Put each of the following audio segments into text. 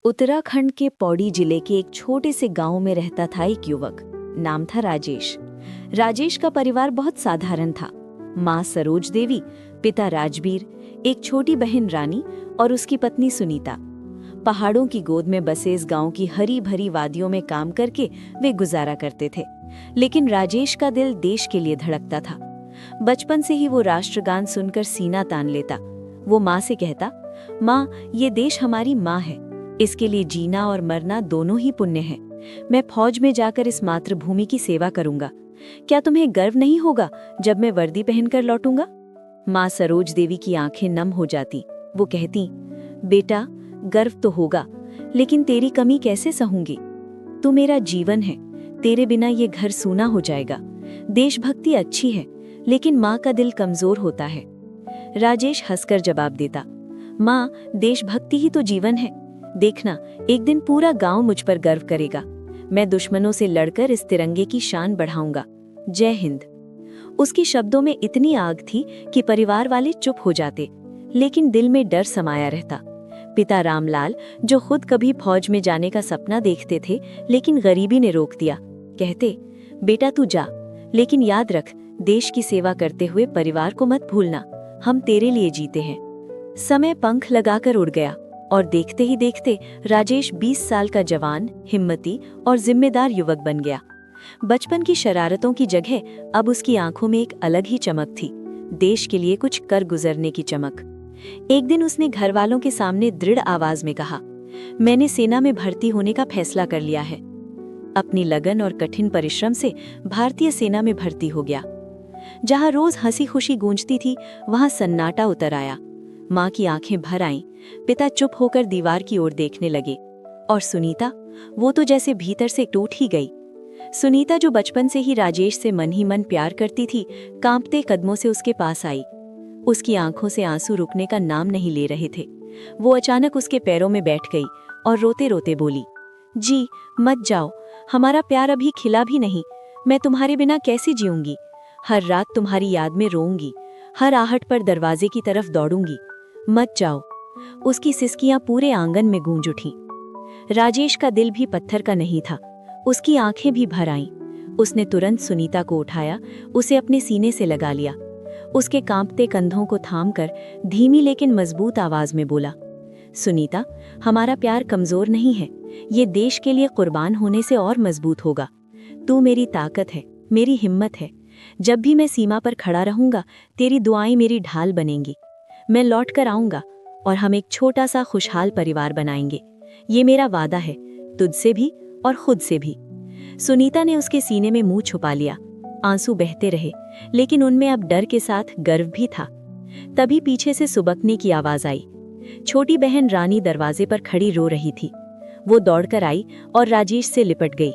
उत्तराखंड के पौड़ी जिले के एक छोटे से गांव में रहता था एक युवक। नाम था राजेश। राजेश का परिवार बहुत साधारण था। माँ सरोज देवी, पिता राजबीर, एक छोटी बहन रानी और उसकी पत्नी सुनीता। पहाड़ों की गोद में बसे इस गांव की हरी भरी वादियों में काम करके वे गुजारा करते थे। लेकिन राजेश का दिल देश के लिए धड़कता था। बचपन से ही वो राष्ट्रगान सुनकर सीना तान लेता। वो माँ से कहता, माँ, ये देश हमारी माँ है, इसके लिए जीना और मरना दोनों ही पुण्य है। मैं फौज में जाकर इस मातृभूमि की सेवा करूंगा। क्या तुम्हें गर्व नहीं होगा जब मैं वर्दी पहनकर लौटूंगा? माँ सरोज देवी की आंखें नम हो जाती। वो कहती, बेटा, गर्व तो होगा, लेकिन तेरी कमी कैसे सहूंगी? तू मेरा जीवन है, तेरे बिना ये घर सूना हो जाएगा। देशभक्ति अच्छी है, लेकिन माँ का दिल कमजोर होता है। राजेश हंसकर जवाब देता, माँ, देशभक्ति ही तो जीवन है। देखना, एक दिन पूरा गांव मुझ पर गर्व करेगा। मैं दुश्मनों से लड़कर इस तिरंगे की शान बढ़ाऊंगा। जय हिंद। उसकी शब्दों में इतनी आग थी कि परिवार वाले चुप हो जाते, लेकिन दिल में डर समाया रहता। पिता रामलाल, जो खुद कभी फौज में जाने का सपना देखते थे, लेकिन गरीबी ने रोक दिया, कहते, बेटा तू जा, लेकिन याद रख, देश की सेवा करते हुए परिवार को मत भूलना। हम तेरे लिए जीते हैं। समय पंख लगाकर उड़ गया और देखते ही देखते राजेश 20 साल का जवान, हिम्मती और जिम्मेदार युवक बन गया। बचपन की शरारतों की जगह अब उसकी आंखों में एक अलग ही चमक थी, देश के लिए कुछ कर गुजरने की चमक। एक दिन उसने घर वालों के सामने दृढ़ आवाज में कहा, मैंने सेना में भर्ती होने का फैसला कर लिया है। अपनी लगन और कठिन परिश्रम से भारतीय सेना में भर्ती हो गया। जहां रोज हंसी खुशी गूंजती थी, वहां सन्नाटा उतर आया। माँ की आंखें भर आईं। पिता चुप होकर दीवार की ओर देखने लगे। और सुनीता, वो तो जैसे भीतर से टूट ही गई। सुनीता, जो बचपन से ही राजेश से मन ही मन प्यार करती थी, कांपते कदमों से उसके पास आई। उसकी आंखों से आंसू रुकने का नाम नहीं ले रहे थे। वो अचानक उसके पैरों में बैठ गई और रोते रोते बोली, जी मत जाओ, हमारा प्यार अभी खिला भी नहीं। मैं तुम्हारे बिना कैसे जीऊंगी? हर रात तुम्हारी याद में रोऊंगी, हर आहट पर दरवाजे की तरफ दौड़ूंगी। मत जाओ। उसकी सिसकियां पूरे आंगन में गूंज उठीं। राजेश का दिल भी पत्थर का नहीं था, उसकी आंखें भी भर आईं। उसने तुरंत सुनीता को उठाया, उसे अपने सीने से लगा लिया। उसके कांपते कंधों को थामकर धीमी लेकिन मजबूत आवाज में बोला, सुनीता, हमारा प्यार कमजोर नहीं है, ये देश के लिए कुर्बान होने से और मजबूत होगा। तू मेरी ताकत है, मेरी हिम्मत है। जब भी मैं सीमा पर खड़ा रहूंगा, तेरी दुआएं मेरी ढाल बनेंगी। मैं लौट कर आऊंगा और हम एक छोटा सा खुशहाल परिवार बनाएंगे। ये मेरा वादा है, तुझसे भी और खुद से भी। सुनीता ने उसके सीने में मुंह छुपा लिया। आंसू बहते रहे, लेकिन उनमें अब डर के साथ गर्व भी था। तभी पीछे से सुबकने की आवाज आई। छोटी बहन रानी दरवाजे पर खड़ी रो रही थी। वो दौड़कर आई और राजेश से लिपट गई।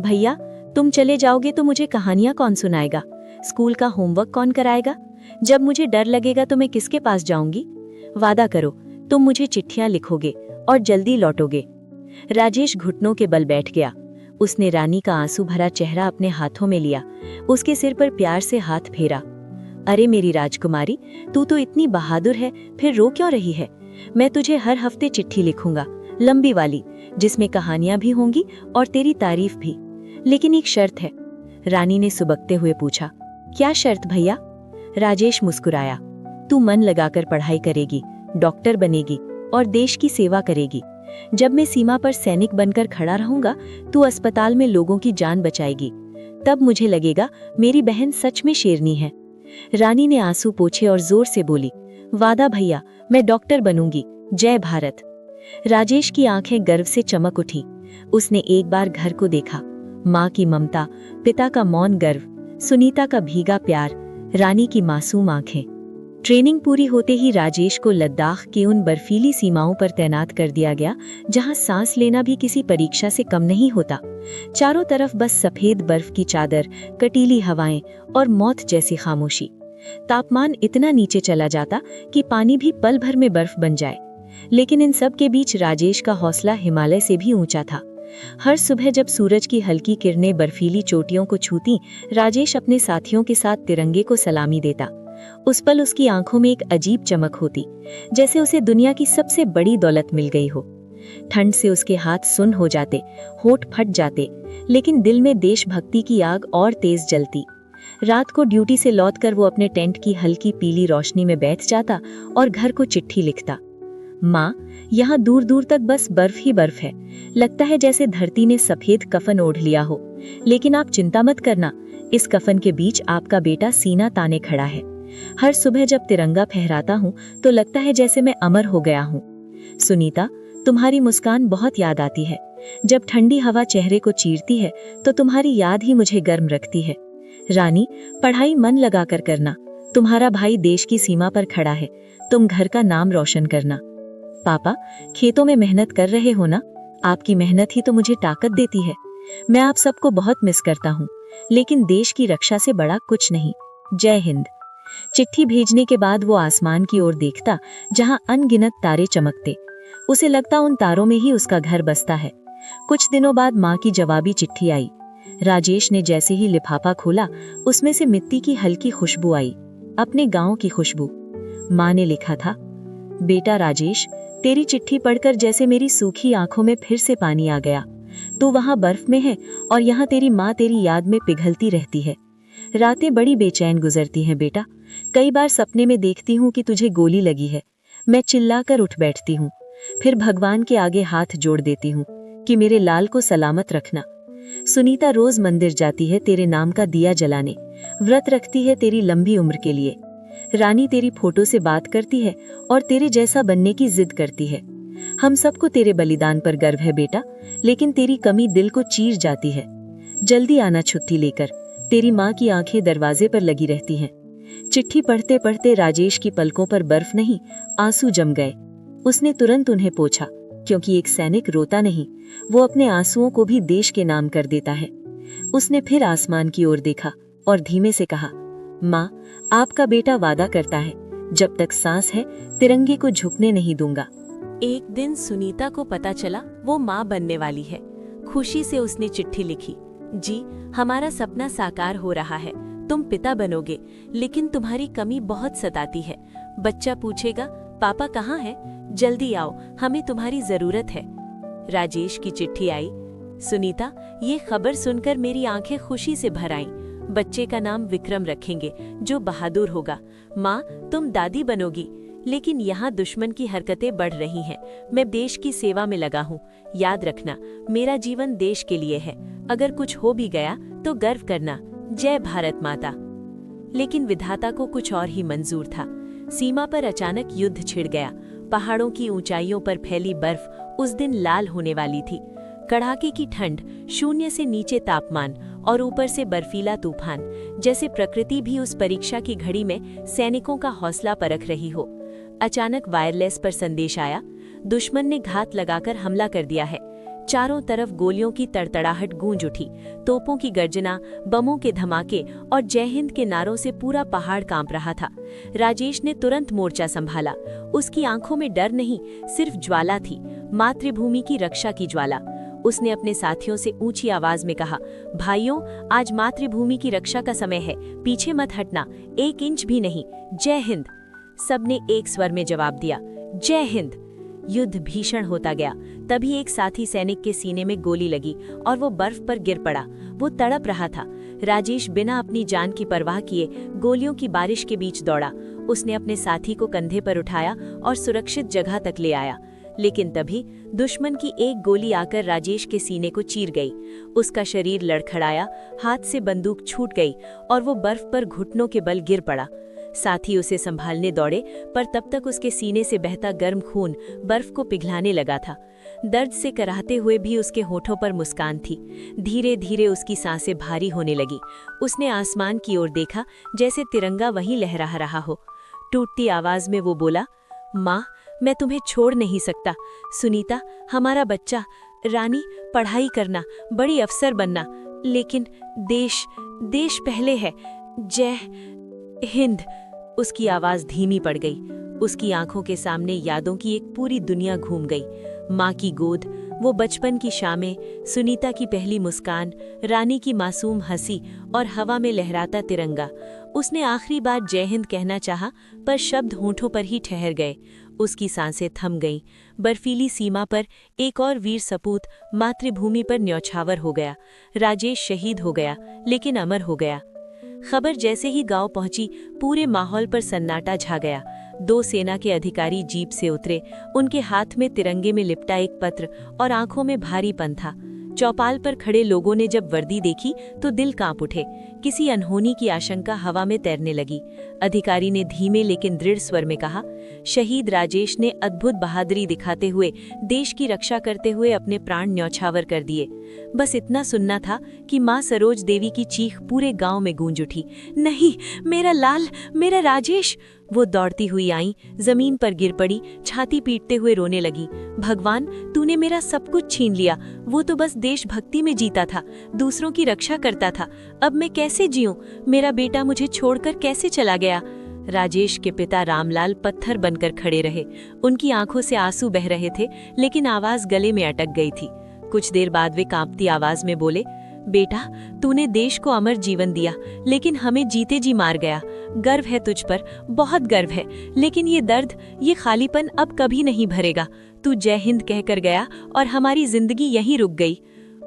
भैया, तुम चले जाओगे तो मुझे कहानियां कौन सुनाएगा? स्कूल का होमवर्क कौन कराएगा? जब मुझे डर लगेगा तो मैं किसके पास जाऊंगी? वादा करो, तुम मुझे चिट्ठियां लिखोगे और जल्दी लौटोगे। राजेश घुटनों के बल बैठ गया। उसने रानी का आंसू भरा चेहरा अपने हाथों में लिया, उसके सिर पर प्यार से हाथ फेरा। अरे मेरी राजकुमारी, तू तो इतनी बहादुर है, फिर रो क्यों रही है? मैं तुझे हर हफ्ते चिट्ठी लिखूंगा, लंबी वाली, जिसमें कहानियां भी होंगी और तेरी तारीफ भी। लेकिन एक शर्त है। रानी ने सुबकते हुए पूछा। क्या शर्त भैया? राजेश मुस्कुराया। तू मन लगाकर पढ़ाई करेगी, डॉक्टर बनेगी और देश की सेवा करेगी। जब मैं सीमा पर सैनिक बनकर खड़ा रहूंगा, तू अस्पताल में लोगों की जान बचाएगी। तब मुझे लगेगा मेरी बहन सच में शेरनी है। रानी ने आंसू पोंछे और जोर से बोली, वादा भैया, मैं डॉक्टर बनूंगी। जय भारत। राजेश की आंखें गर्व से चमक उठी। उसने एक बार घर को देखा। माँ की ममता, पिता का मौन गर्व, सुनीता का भीगा प्यार, रानी की मासूम आंखें। ट्रेनिंग पूरी होते ही राजेश को लद्दाख की उन बर्फीली सीमाओं पर तैनात कर दिया गया, जहां सांस लेना भी किसी परीक्षा से कम नहीं होता। चारों तरफ बस सफेद बर्फ की चादर, कटीली हवाएं और मौत जैसी खामोशी। तापमान इतना नीचे चला जाता कि पानी भी पल भर में बर्फ बन जाए। लेकिन इन सब के बीच राजेश का हौसला हिमालय से भी ऊंचा था। हर सुबह जब सूरज की हल्की किरणें बर्फीली चोटियों को छूती, राजेश अपने साथियों के साथ तिरंगे को सलामी देता। उस पल उसकी आंखों में एक अजीब चमक होती, जैसे उसे दुनिया की सबसे बड़ी दौलत मिल गई हो। ठंड से उसके हाथ सुन्न हो जाते, होठ फट जाते, लेकिन दिल में देशभक्ति की आग और तेज जलती। रात को ड्यूटी से लौटकर वो अपने टेंट की हल्की पीली रोशनी में बैठ जाता और घर को चिट्ठी लिखता। माँ, यहाँ दूर दूर तक बस बर्फ ही बर्फ है। लगता है जैसे धरती ने सफेद कफन ओढ़ लिया हो। लेकिन आप चिंता मत करना, इस कफन के बीच आपका बेटा सीना ताने खड़ा है। हर सुबह जब तिरंगा फहराता हूँ तो लगता है जैसे मैं अमर हो गया हूँ। सुनीता, तुम्हारी मुस्कान बहुत याद आती है। जब ठंडी हवा चेहरे को चीरती है तो तुम्हारी याद ही मुझे गर्म रखती है। रानी, पढ़ाई मन लगाकर करना। तुम्हारा भाई देश की सीमा पर खड़ा है, तुम घर का नाम रोशन करना। पापा, खेतों में मेहनत कर रहे हो ना? आपकी मेहनत ही तो मुझे ताकत देती है। मैं आप सबको बहुत मिस करता हूँ, लेकिन देश की रक्षा से बड़ा कुछ नहीं। जय हिंद। चिट्ठी भेजने के बाद वो आसमान की ओर देखता, जहाँ अनगिनत तारे चमकते। उसे लगता उन तारों में ही उसका घर बसता है। कुछ दिनों बाद माँ की जवाबी चिट्ठी आई। राजेश ने जैसे ही लिफाफा खोला, उसमें से मिट्टी की हल्की खुशबू आई, अपने गांव की खुशबू। माँ ने लिखा था, बेटा राजेश, तेरी चिट्ठी पढ़कर जैसे मेरी सूखी आंखों में फिर से पानी आ गया। तू वहां बर्फ में है और यहाँ तेरी माँ तेरी याद में पिघलती रहती है। रातें बड़ी बेचैन गुजरती हैं बेटा। कई बार सपने में देखती हूँ कि तुझे गोली लगी है। मैं चिल्लाकर उठ बैठती हूँ, फिर भगवान के आगे हाथ जोड़ देती हूँ कि मेरे लाल को सलामत रखना। सुनीता रोज मंदिर जाती है तेरे नाम का दिया जलाने, व्रत रखती है तेरी लंबी उम्र के लिए। रानी तेरी फोटो से बात करती है और तेरे जैसा बनने की जिद करती है। हम सबको तेरे बलिदान पर गर्व है बेटा, लेकिन तेरी कमी दिल को चीर जाती है। जल्दी आना छुट्टी लेकर। तेरी माँ की आंखें दरवाजे पर लगी रहती हैं। चिट्ठी पढ़ते पढ़ते राजेश की पलकों पर बर्फ नहीं, आंसू जम गए। उसने तुरंत उन्हें पोंछा, क्योंकि एक सैनिक रोता नहीं, वो अपने आंसुओं को भी देश के नाम कर देता है। उसने फिर आसमान की ओर देखा और धीमे से कहा, माँ, आपका बेटा वादा करता है, जब तक सांस है तिरंगे को झुकने नहीं दूंगा। एक दिन सुनीता को पता चला वो माँ बनने वाली है। खुशी से उसने चिट्ठी लिखी, जी, हमारा सपना साकार हो रहा है, तुम पिता बनोगे, लेकिन तुम्हारी कमी बहुत सताती है। बच्चा पूछेगा, पापा कहाँ है? जल्दी आओ, हमें तुम्हारी जरूरत है। राजेश की चिट्ठी आई, सुनीता, ये खबर सुनकर मेरी आंखें खुशी से भर आईं। बच्चे का नाम विक्रम रखेंगे, जो बहादुर होगा। माँ, तुम दादी बनोगी। लेकिन यहाँ दुश्मन की हरकतें बढ़ रही हैं। मैं देश की सेवा में लगा हूँ। याद रखना, मेरा जीवन देश के लिए है। अगर कुछ हो भी गया तो गर्व करना। जय भारत माता। लेकिन विधाता को कुछ और ही मंजूर था। सीमा पर अचानक युद्ध छिड़ गया। पहाड़ों की ऊंचाइयों पर फैली बर्फ उस दिन लाल होने वाली थी। कड़ाके की ठंड, शून्य से नीचे तापमान और ऊपर से बर्फीला तूफान, जैसे प्रकृति भी उस परीक्षा की घड़ी में सैनिकों का हौसला परख रही हो। अचानक वायरलेस पर संदेश आया, दुश्मन ने घात लगाकर हमला कर दिया है। चारों तरफ गोलियों की तड़तड़ाहट गूंज उठी। तोपों की गर्जना, बमों के धमाके और जय हिंद के नारों से पूरा पहाड़ कांप रहा था। राजेश ने तुरंत मोर्चा संभाला। उसकी आंखों में डर नहीं, सिर्फ ज्वाला थी, मातृभूमि की रक्षा की ज्वाला। उसने अपने साथियों से ऊंची आवाज में कहा, भाइयों, आज मातृभूमि की रक्षा का समय है, पीछे मत हटना, 1 इंच भी नहीं। जय हिंद। सबने एक स्वर में जवाब दिया, जय हिंद। युद्ध भीषण होता गया। तभी एक साथी सैनिक के सीने में गोली लगी और वो बर्फ पर गिर पड़ा। वो तड़प रहा था। राजेश बिना अपनी जान की परवाह किए गोलियों की बारिश के बीच दौड़ा। उसने अपने साथी को कंधे पर उठाया और सुरक्षित जगह तक ले आया। लेकिन तभी दुश्मन की एक गोली आकर राजेश के सीने को चीर गई। उसका शरीर लड़खड़ाया, हाथ से बंदूक छूट गई और वो बर्फ पर घुटनों के बल गिर पड़ा। साथी उसे संभालने दौड़े, पर तब तक उसके सीने से बहता गर्म खून बर्फ को पिघलाने लगा था। दर्द से कराहते हुए भी उसके होठों पर मुस्कान थी। धीरे धीरे उसकी सांसें भारी होने लगी। उसने आसमान की ओर देखा, जैसे तिरंगा वहीं लहरा रहा हो। टूटती आवाज में वो बोला, माँ, मैं तुम्हें छोड़ नहीं सकता। सुनीता, हमारा बच्चा। रानी, पढ़ाई करना, बड़ी अफसर बनना, लेकिन देश, देश पहले है। जय हिंद। उसकी आवाज धीमी पड़ गई। उसकी आंखों के सामने यादों की एक पूरी दुनिया घूम गई। माँ की गोद, वो बचपन की शामें, सुनीता की पहली मुस्कान, रानी की मासूम हंसी और हवा में लहराता तिरंगा। उसने आखिरी बार जय हिंद कहना चाहा, पर शब्द होंठों पर ही ठहर गए। उसकी सांसें थम गईं। बर्फीली सीमा पर एक और वीर सपूत मातृभूमि पर न्यौछावर हो गया। राजेश शहीद हो गया, लेकिन अमर हो गया। खबर जैसे ही गांव पहुंची, पूरे माहौल पर सन्नाटा छा गया। 2 सेना के अधिकारी जीप से उतरे। उनके हाथ में तिरंगे में लिपटा एक पत्र और आंखों में भारीपन था। चौपाल पर खड़े लोगों ने जब वर्दी देखी तो दिल कांप उठे। किसी अनहोनी की आशंका हवा में तैरने लगी। अधिकारी ने धीमे लेकिन दृढ़ स्वर में कहा, शहीद राजेश ने अद्भुत बहादुरी दिखाते हुए देश की रक्षा करते हुए अपने प्राण न्यौछावर कर दिए। बस इतना सुनना था कि मां सरोज देवी की चीख पूरे गांव में गूंज उठी, नहीं, मेरा लाल, मेरा राजेश। वो दौड़ती हुई आई, जमीन पर गिर पड़ी, छाती पीटते हुए रोने लगी। भगवान, तूने मेरा सब कुछ छीन लिया। वो तो बस देशभक्ति में जीता था, दूसरों की रक्षा करता था। अब मैं कैसे जीऊं? मेरा बेटा मुझे छोड़कर कैसे चला गया? राजेश के पिता रामलाल पत्थर बनकर खड़े रहे। उनकी आंखों से आंसू बह रहे थे, लेकिन आवाज गले में अटक गई थी। कुछ देर बाद वे कांपती आवाज में बोले, बेटा, तूने देश को अमर जीवन दिया, लेकिन हमें जीते जी मार गया। गर्व है तुझ पर, बहुत गर्व है, लेकिन ये दर्द, ये खालीपन अब कभी नहीं भरेगा। तू जय हिंद कहकर गया और हमारी जिंदगी यहीं रुक गई।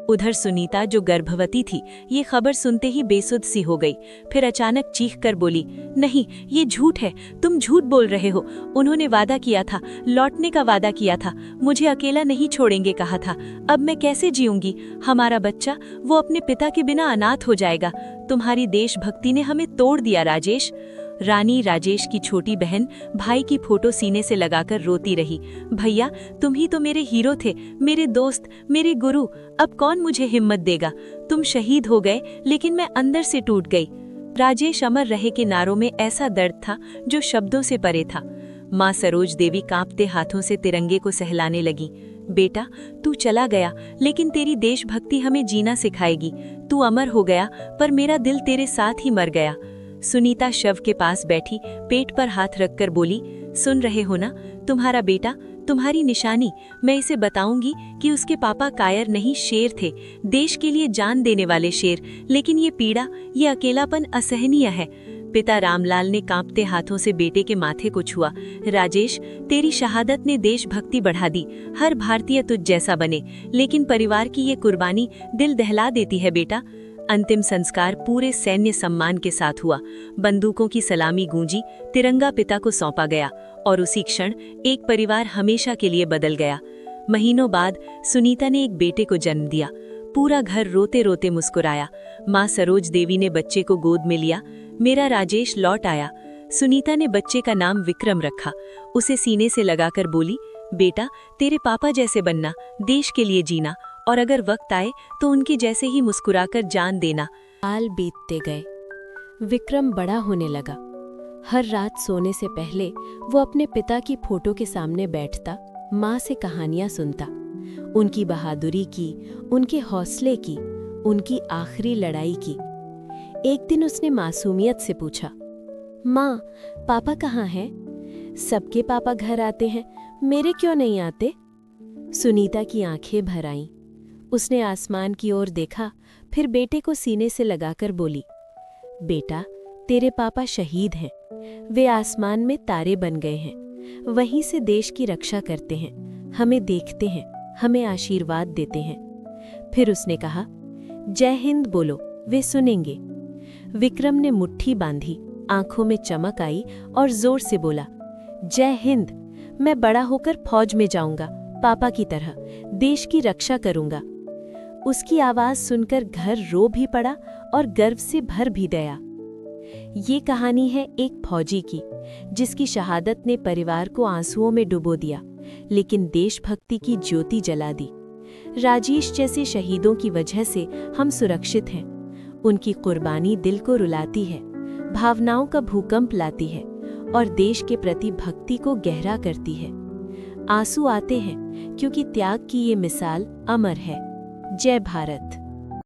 उधर सुनीता, जो गर्भवती थी, ये खबर सुनते ही बेसुध सी हो गई। फिर अचानक चीख कर बोली, नहीं, ये झूठ है, तुम झूठ बोल रहे हो। उन्होंने वादा किया था, लौटने का वादा किया था, मुझे अकेला नहीं छोड़ेंगे कहा था। अब मैं कैसे जीऊंगी? हमारा बच्चा, वो अपने पिता के बिना अनाथ हो जाएगा। तुम्हारी देशभक्ति ने हमें तोड़ दिया राजेश। रानी, राजेश की छोटी बहन, भाई की फोटो सीने से लगाकर रोती रही। भैया, तुम ही तो मेरे हीरो थे, मेरे दोस्त, मेरे गुरु। अब कौन मुझे हिम्मत देगा? तुम शहीद हो गए, लेकिन मैं अंदर से टूट गई। राजेश अमर रहे के नारों में ऐसा दर्द था जो शब्दों से परे था। मां सरोज देवी कांपते हाथों से तिरंगे को सहलाने लगी। बेटा, तू चला गया, लेकिन तेरी देशभक्ति हमें जीना सिखाएगी। तू अमर हो गया, पर मेरा दिल तेरे साथ ही मर गया। सुनीता शव के पास बैठी, पेट पर हाथ रखकर बोली, सुन रहे हो ना, तुम्हारा बेटा, तुम्हारी निशानी। मैं इसे बताऊंगी कि उसके पापा कायर नहीं, शेर थे, देश के लिए जान देने वाले शेर। लेकिन ये पीड़ा, ये अकेलापन असहनीय है। पिता रामलाल ने कांपते हाथों से बेटे के माथे को छुआ। राजेश, तेरी शहादत ने देशभक्ति बढ़ा दी। हर भारतीय तुझ जैसा बने, लेकिन परिवार की ये कुर्बानी दिल दहला देती है बेटा। अंतिम संस्कार पूरे सैन्य सम्मान के साथ हुआ। बंदूकों की सलामी गूंजी, तिरंगा पिता को सौंपा गया, और उसी क्षण एक परिवार हमेशा के लिए बदल गया। महीनों बाद सुनीता ने एक बेटे को जन्म दिया। पूरा घर रोते रोते मुस्कुराया। मां सरोज देवी ने बच्चे को गोद में लिया। मेरा राजेश लौट आया। सुनीता ने बच्चे का नाम विक्रम रखा। उसे सीने से लगाकर बोली, बेटा, तेरे पापा जैसे बनना, देश के लिए जीना, और अगर वक्त आए तो उनके जैसे ही मुस्कुराकर जान देना। साल बीतते गए। विक्रम बड़ा होने लगा। हर रात सोने से पहले वो अपने पिता की फोटो के सामने बैठता, माँ से कहानियां सुनता, उनकी बहादुरी की, उनके हौसले की, उनकी आखिरी लड़ाई की। एक दिन उसने मासूमियत से पूछा, माँ, पापा कहाँ हैं? सबके पापा घर आते हैं, मेरे क्यों नहीं आते? सुनीता की आंखें भर आईं। उसने आसमान की ओर देखा, फिर बेटे को सीने से लगाकर बोली, बेटा, तेरे पापा शहीद हैं। वे आसमान में तारे बन गए हैं, वहीं से देश की रक्षा करते हैं, हमें देखते हैं, हमें आशीर्वाद देते हैं। फिर उसने कहा, जय हिंद बोलो, वे सुनेंगे। विक्रम ने मुट्ठी बांधी, आंखों में चमक आई और जोर से बोला, जय हिंद। मैं बड़ा होकर फौज में जाऊंगा, पापा की तरह देश की रक्षा करूंगा। उसकी आवाज सुनकर घर रो भी पड़ा और गर्व से भर भी गया। ये कहानी है एक फौजी की, जिसकी शहादत ने परिवार को आंसुओं में डुबो दिया, लेकिन देशभक्ति की ज्योति जला दी। राजेश जैसे शहीदों की वजह से हम सुरक्षित हैं। उनकी कुर्बानी दिल को रुलाती है, भावनाओं का भूकंप लाती है और देश के प्रति भक्ति को गहरा करती है। आंसू आते हैं क्योंकि त्याग की ये मिसाल अमर है। जय भारत।